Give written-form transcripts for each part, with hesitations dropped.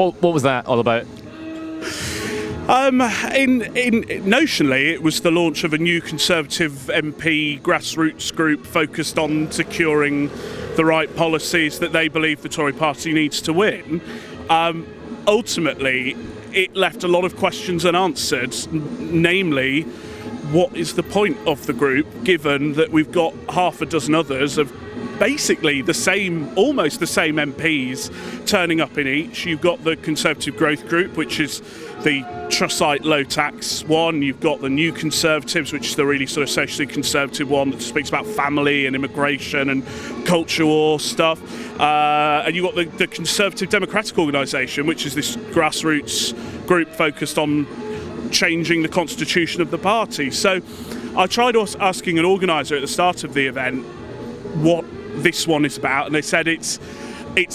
What was that all about? Notionally, it was the launch of a new Conservative MP grassroots group focused on securing the right policies that they believe the Tory party needs to win. Ultimately, it left a lot of questions unanswered, namely, what is the point of the group, given that we've got half a dozen others of basically almost the same MPs turning up in each. You've got the Conservative Growth Group, which is the Trussite low tax one. You've got the New Conservatives, which is the really sort of socially conservative one that speaks about family and immigration and culture war stuff. And you've got the Conservative Democratic Organisation, which is this grassroots group focused on changing the constitution of the party. So I tried asking an organiser at the start of the event what this one is about, and they said it's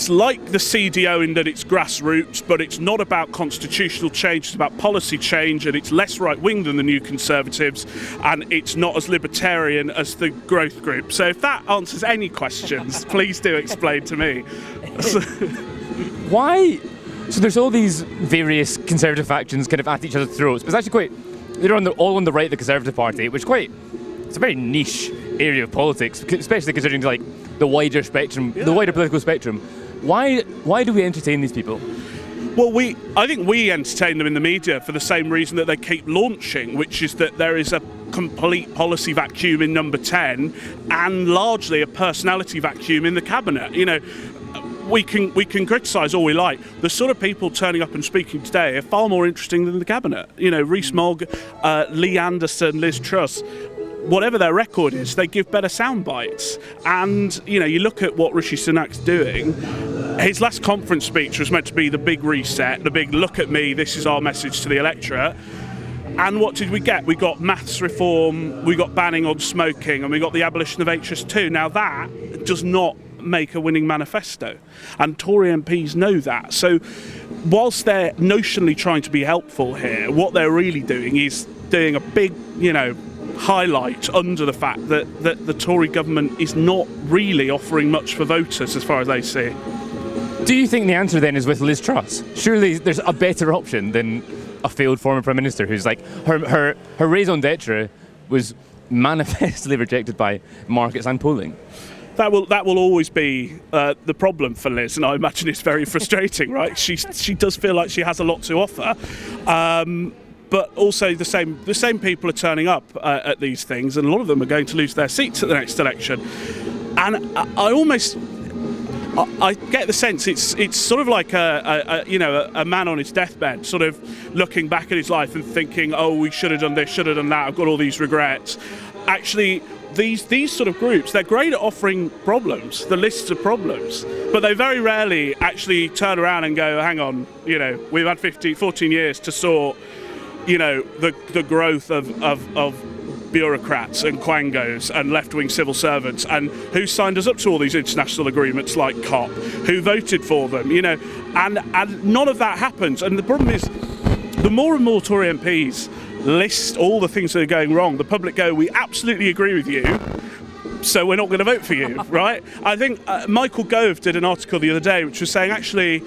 like the CDO in that it's grassroots, but it's not about constitutional change, it's about policy change, and it's less right-wing than the New Conservatives, and it's not as libertarian as the Growth Group. So if that answers any questions, please do explain to me. Why? So there's all these various Conservative factions kind of at each other's throats, but it's actually they're all on the right of the Conservative Party, which it's a very niche area of politics, especially considering like the wider spectrum, the wider political spectrum. Why do we entertain these people? Well, I think we entertain them in the media for the same reason that they keep launching, which is that there is a complete policy vacuum in number 10 and largely a personality vacuum in the cabinet. You know, we can criticise all we like. The sort of people turning up and speaking today are far more interesting than the cabinet. You know, Rees-Mogg, Lee Anderson, Liz Truss. Whatever their record is, they give better sound bites. And, you know, you look at what Rishi Sunak's doing. His last conference speech was meant to be the big reset, the big look at me, this is our message to the electorate. And what did we get? We got maths reform, we got banning on smoking, and we got the abolition of HS2. Now that does not make a winning manifesto. And Tory MPs know that. So whilst they're notionally trying to be helpful here, what they're really doing is doing a big, you know, highlight under the fact that the Tory government is not really offering much for voters as far as they see. Do you think the answer then is with Liz Truss? Surely there's a better option than a failed former Prime Minister who's like, her raison d'etre was manifestly rejected by markets and polling. That will always be the problem for Liz, and I imagine it's very frustrating, right? She does feel like she has a lot to offer. But also the same people are turning up at these things, and a lot of them are going to lose their seats at the next election. And I get the sense it's sort of like a man on his deathbed, sort of looking back at his life and thinking, oh, we should have done this, should have done that, I've got all these regrets. Actually, these sort of groups, they're great at offering problems, the lists of problems, but they very rarely actually turn around and go, hang on, you know, we've had 14 years to sort, you know, the growth of bureaucrats and quangos and left-wing civil servants, and who signed us up to all these international agreements like COP, who voted for them, you know, and none of that happens. And the problem is, the more and more Tory MPs list all the things that are going wrong, the public go, we absolutely agree with you, so we're not going to vote for you, right? I think Michael Gove did an article the other day which was saying, actually,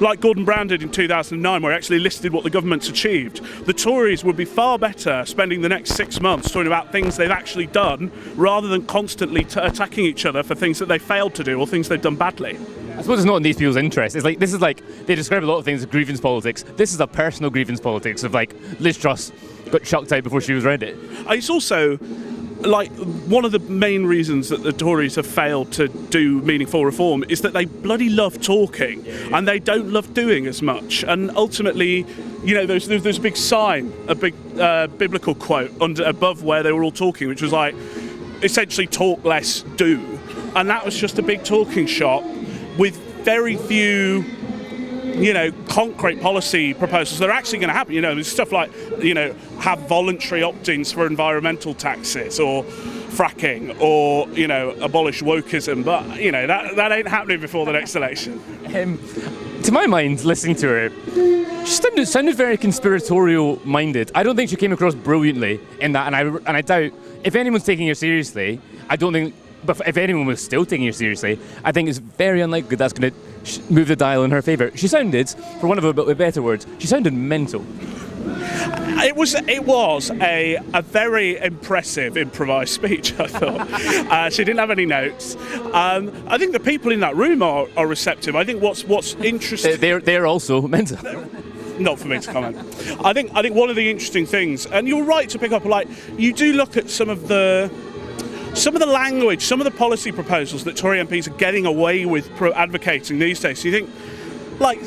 like Gordon Brown did in 2009, where he actually listed what the government's achieved, the Tories would be far better spending the next 6 months talking about things they've actually done, rather than constantly attacking each other for things that they failed to do or things they've done badly. I suppose it's not in these people's interest. It's like, this is like, they describe a lot of things as grievance politics. This is a personal grievance politics of like, Liz Truss got chucked out before she was ready. It's also like one of the main reasons that the Tories have failed to do meaningful reform is that they bloody love talking and they don't love doing as much. And ultimately, you know, there's a big sign, a big biblical quote above where they were all talking, which was like, essentially talk less, do. And that was just a big talking shop with very few, you know, concrete policy proposals that are actually going to happen. You know, there's stuff like, you know, have voluntary opt-ins for environmental taxes or fracking, or, you know, abolish wokeism. But, you know, that ain't happening before the next election. To my mind, listening to her, she sounded very conspiratorial-minded. I don't think she came across brilliantly in that, and I doubt, if anyone's taking her seriously, I don't think but if anyone was still taking her seriously, I think it's very unlikely that's going to move the dial in her favour. She sounded, for one of a better words, she sounded mental. It was a very impressive improvised speech, I thought. She didn't have any notes. I think the people in that room are receptive. I think what's interesting... They're also mental. Not for me to comment. I think one of the interesting things, and you're right to pick up, like, you do look at some of the language, some of the policy proposals that Tory MPs are getting away with advocating these days. So you think, like,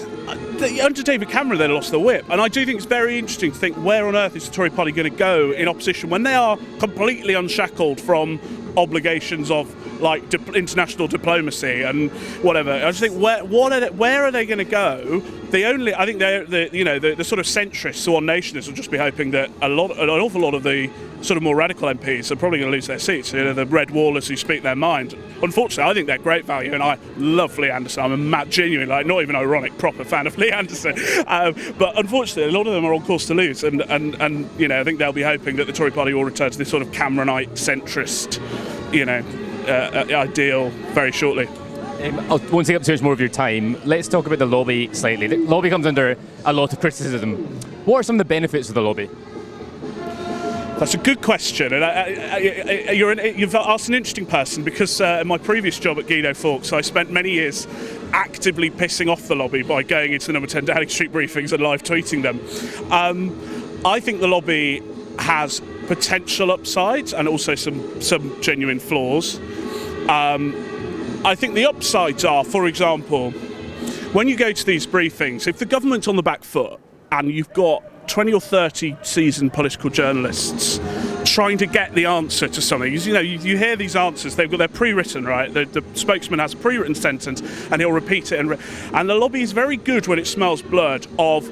under David Cameron, they lost the whip. And I do think it's very interesting to think, where on earth is the Tory party going to go in opposition when they are completely unshackled from obligations of, like, international diplomacy and whatever. I just think, where are they going to go? I think the sort of centrists or nationists will just be hoping that an awful lot of the sort of more radical MPs are probably going to lose their seats. The red wallers who speak their mind. Unfortunately, I think they're great value, and I love Lee Anderson. I'm a genuinely, like, not even ironic, proper fan of Lee Anderson. But unfortunately, a lot of them are on course to lose, and I think they'll be hoping that the Tory party will return to this sort of Cameronite centrist, ideal very shortly. I won't take up too much more of your time. Let's talk about the lobby slightly. The lobby comes under a lot of criticism. What are some of the benefits of the lobby? That's a good question, and you've asked an interesting person, because in my previous job at Guido Fawkes, I spent many years actively pissing off the lobby by going into the number 10 Downing Street briefings and live tweeting them. I think the lobby has potential upsides and also some genuine flaws. I think the upsides are, for example, when you go to these briefings, if the government's on the back foot and you've got 20 or 30 seasoned political journalists trying to get the answer to something, you hear these answers, they're pre-written, right? The spokesman has a pre-written sentence and he'll repeat it, and the lobby is very good when it smells blood of,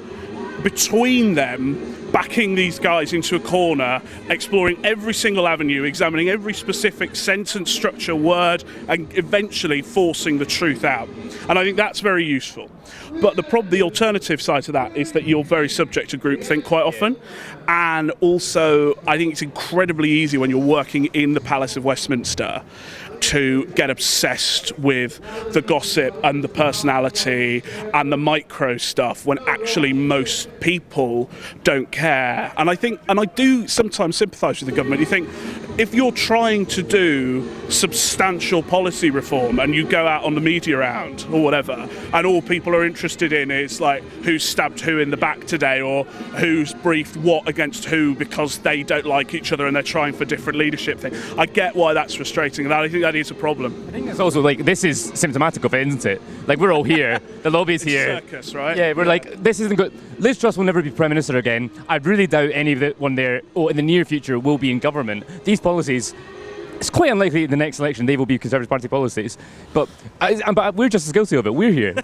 between them, backing these guys into a corner, exploring every single avenue, examining every specific sentence, structure, word, and eventually forcing the truth out. And I think that's very useful. But the alternative side to that is that you're very subject to groupthink quite often. And also, I think it's incredibly easy when you're working in the Palace of Westminster to get obsessed with the gossip and the personality and the micro stuff when actually most people don't care. And I do sometimes sympathise with the government. You think, if you're trying to do substantial policy reform and you go out on the media round or whatever, and all people are interested in is, like, who's stabbed who in the back today, or who's briefed what against who because they don't like each other and they're trying for different leadership thing. I get why that's frustrating, and I think that is a problem. I think it's also, like, this is symptomatic of it, isn't it? Like, we're all here, the lobby's here. Circus, right? Yeah, we're like, this isn't good. Liz Truss will never be Prime Minister again. I really doubt any of the one there, in the near future, will be in government. These policies, it's quite unlikely in the next election they will be Conservative Party policies, but we're just as guilty of it. We're here.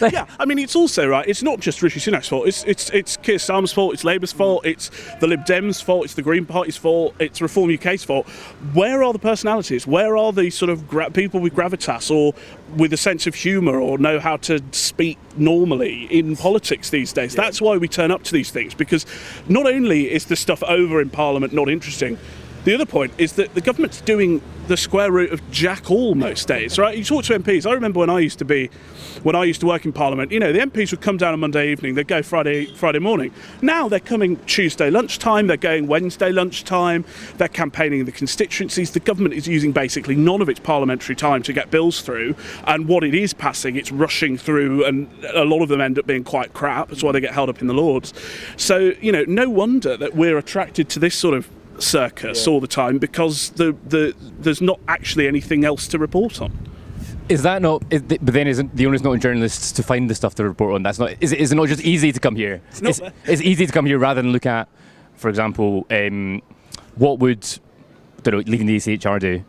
Yeah, I mean, it's also, right, it's not just Rishi Sunak's fault, it's Keir Starmer's fault, it's Labour's fault, it's the Lib Dems' fault, it's the Green Party's fault, it's Reform UK's fault. Where are the personalities? Where are the sort of people with gravitas or with a sense of humour or know how to speak normally in politics these days? Yeah. That's why we turn up to these things, because not only is the stuff over in Parliament not interesting, the other point is that the government's doing the square root of jack all most days, right? You talk to MPs. I remember when I used to work in Parliament, the MPs would come down on Monday evening, they'd go Friday morning. Now they're coming Tuesday lunchtime, they're going Wednesday lunchtime, they're campaigning in the constituencies. The government is using basically none of its parliamentary time to get bills through, and what it is passing, it's rushing through, and a lot of them end up being quite crap. That's why they get held up in the Lords. So, no wonder that we're attracted to this sort of circus all the time, because there's not actually anything else to report on. Is that not? But then isn't the onus not on journalists to find the stuff to report on? That's not. Is it not just easy to come here? It's easy to come here rather than look at, for example, what would leaving the ECHR do?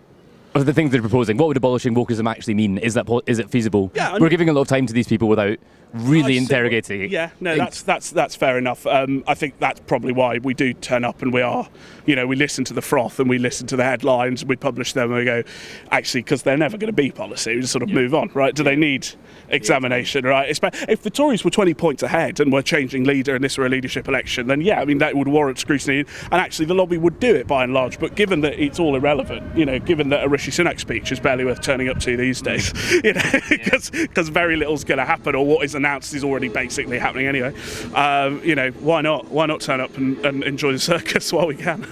Of the things they're proposing, what would abolishing wokeism actually mean? Is it feasible? Yeah, we're giving a lot of time to these people without really interrogating. Yeah, no, that's fair enough. I think that's probably why we do turn up, and we are, we listen to the froth and we listen to the headlines, we publish them, and we go, actually, because they're never going to be policy, we just sort of move on, right? Do they need examination, right? If the Tories were 20 points ahead and were changing leader and this were a leadership election, then that would warrant scrutiny, and actually the lobby would do it by and large. But given that it's all irrelevant, given that a Rishi Sunak's speech is barely worth turning up to these days, because very little's going to happen, or what is announced is already basically happening anyway. Why not? Why not turn up and enjoy the circus while we can?